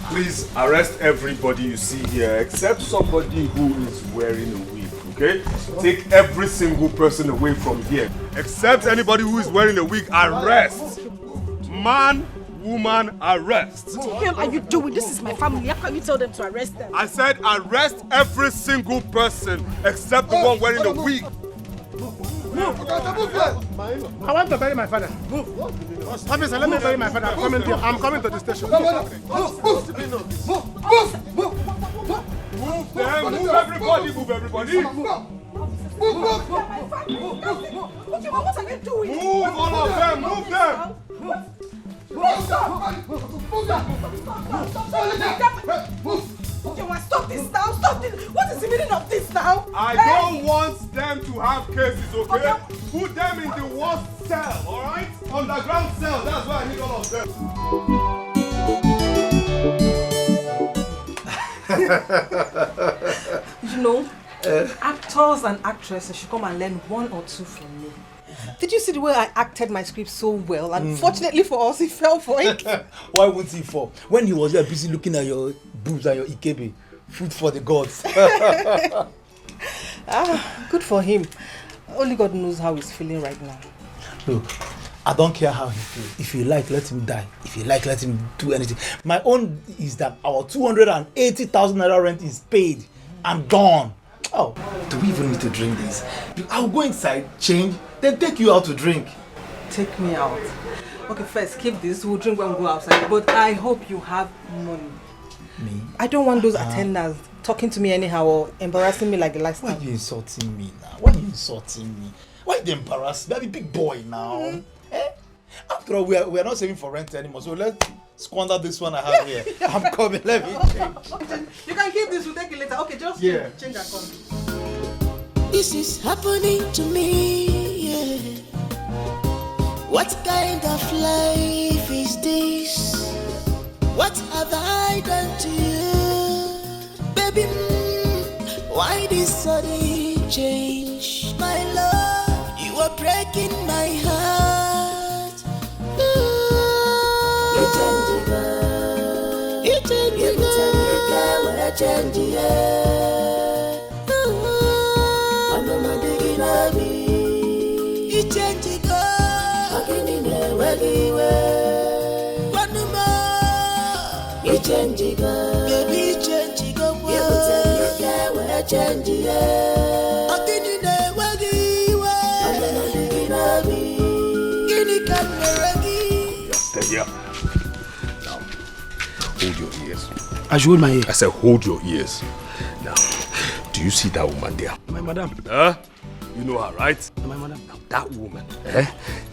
Please arrest everybody you see here except somebody who is wearing a wig, okay? Take every single person away from here. Except anybody who is wearing a wig, arrest. Man, woman, arrest. What the hell are you doing? This is my family. How can you tell them to arrest them? I said arrest every single person except the one wearing the wig. I want to bury my father. Officer, let me bury my father. I'm coming to the station. Move them, move everybody, move everybody. What are you doing? Move all of them, move them. Stop this now! Stop this! What is the meaning of this now? I don't want them to have cases, okay? Put them in the worst cell, alright? Underground cell, that's why I need all of them. You know, actors and actresses should come and learn one or two from me. Did you see the way I acted my script so well? And fortunately for us, he fell for it. Why wouldn't he fall? When he was there busy looking at your boobs and your ikebe, food for the gods. Good for him. Only God knows how he's feeling right now. Look, I don't care how he feels. If you like, let him die. If you like, let him do anything. My own is that our 280,000 naira rent is paid and gone. Oh, do we even need to drink this? I'll go inside, change, then take you out to drink. Take me out. Okay, first keep this. We'll drink when we go outside. But I hope you have money. Me? I don't want those attendants talking to me anyhow or embarrassing me like the last time. Why are you insulting me now? Why are you insulting me? Why are you embarrassing me? I'm a big boy now. After all, we are not saving for rent anymore. So let's squander this one I have here. I'm coming. Let me change. You can keep this. We'll take it later. Okay, just change and come. This is happening to me, yeah. What kind of life is this? What have I done to you? Baby, why this sudden change? My love, you are breaking my heart. You change, girl. You change, girl. You change, girl. You change, baby, change, go. You change, Steady up. Now, hold your ears. I should hold my ear. I said hold your ears. Now, do you see that woman there? My madam. You know her, right? My madam. Now, that woman,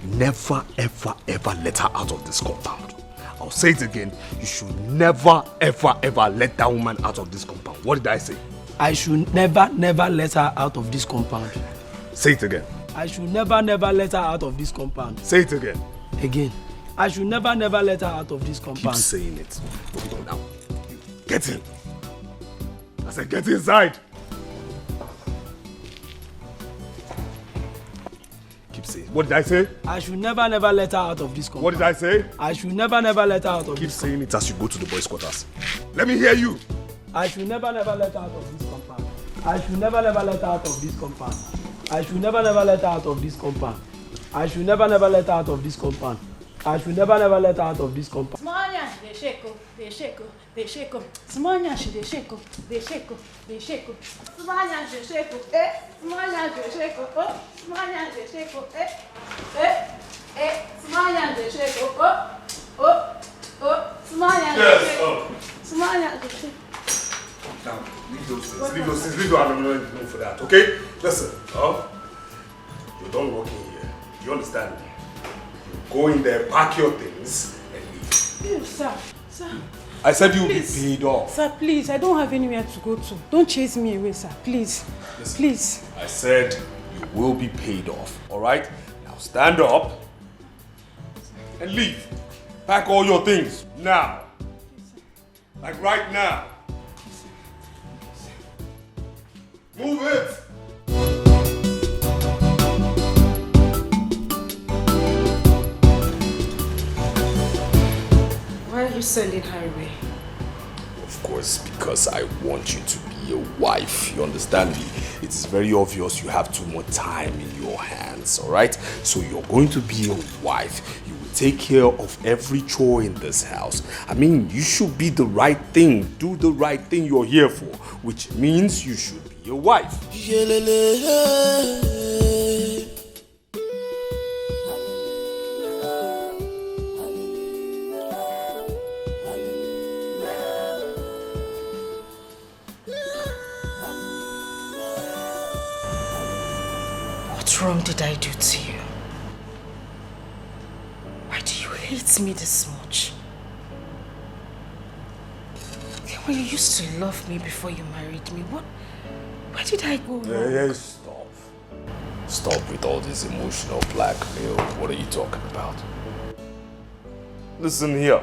never, ever, ever let her out of this compound. I'll say it again. You should never, ever, ever let that woman out of this compound. What did I say? I should never, never let her out of this compound. Say it again. I should never, never let her out of this compound. Say it again. Again. I should never, never let her out of this compound. Keep saying it. Hold on now. Get in. I said get inside. Keep saying. What did I say? I should never, never let her out of this compound. What did I say? I should never, never let her out of Keep this saying it as you go to the boys' quarters. Let me hear you. I should never, never let her out of this compound. I should never, never let her out of this compound. I should never, never let her out of this compound. I should never, never let her out of this compound. I should never, never let her out of this compound. Smanya, they shake, they shake, they shake. Smanya, they shake, they shake, they shake. Smanya, they shake, Smanya, they shake, Smanya, they shake, Smanya, they shake, Smanya, they shake, Smanya, they shake. Now, leave those things. Leave those things. Leave your room for that, okay? Listen, you're done working here. You understand me? Go in there, pack your things, and leave. Yes, sir. Sir. I said you'll be paid off. Sir, please, I don't have anywhere to go to. Don't chase me away, sir. Please. Listen, please. I said you will be paid off, alright? Now stand up and leave. Pack all your things, now. Like right now. Move it! Why are you sending her away? Of course, because I want you to be a wife. You understand me? It is very obvious you have too much time in your hands, alright? So you're going to be a wife. You will take care of every chore in this house. I mean, you should be the right thing. Do the right thing you're here for, which means you should be a wife. What wrong did I do to you? Why do you hate me this much? When you used to love me before you married me, where did I go wrong? Hey, stop. Stop with all this emotional blackmail. What are you talking about? Listen here.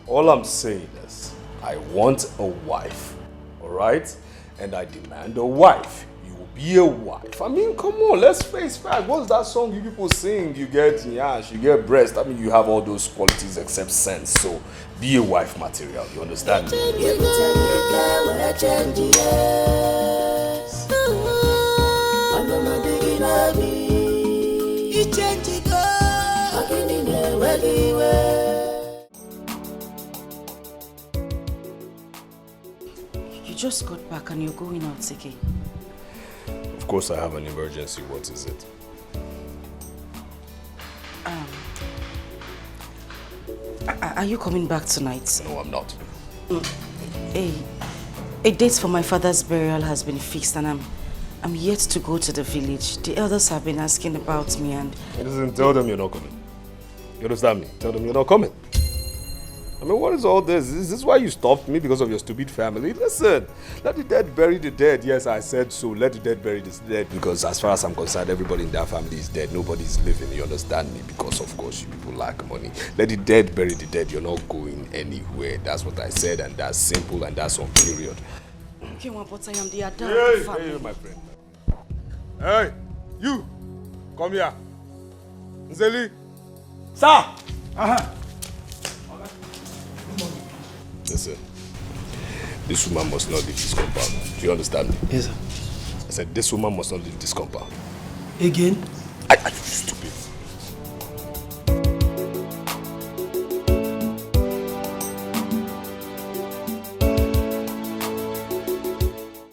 All I'm saying is, I want a wife, alright? And I demand a wife. You will be a wife. I mean, come on, let's face facts. What's that song you people sing? You get yash, you get breast. I mean, you have all those qualities except sense. So, be a wife material. You understand me? You just got back and you're going out again. Of course, I have an emergency. What is it? Are you coming back tonight? No, I'm not. A date for my father's burial has been fixed and I'm yet to go to the village. The elders have been asking about me and... Listen, tell them you're not coming. You understand me? Tell them you're not coming. I mean, what is all this? Is this why you stopped me? Because of your stupid family? Listen, let the dead bury the dead. Yes, I said so. Let the dead bury the dead. Because as far as I'm concerned, everybody in that family is dead. Nobody's living. You understand me? Because, of course, you people lack money. Let the dead bury the dead. You're not going anywhere. That's what I said, and that's simple, and that's on period. Okay, but I am the adult of the family. Hey, my friend. Hey, you. Come here. Nzeli. Sir! Listen, this woman must not leave this compound. Do you understand me? Yes, sir. I said this woman must not leave this compound. Again? Are you stupid?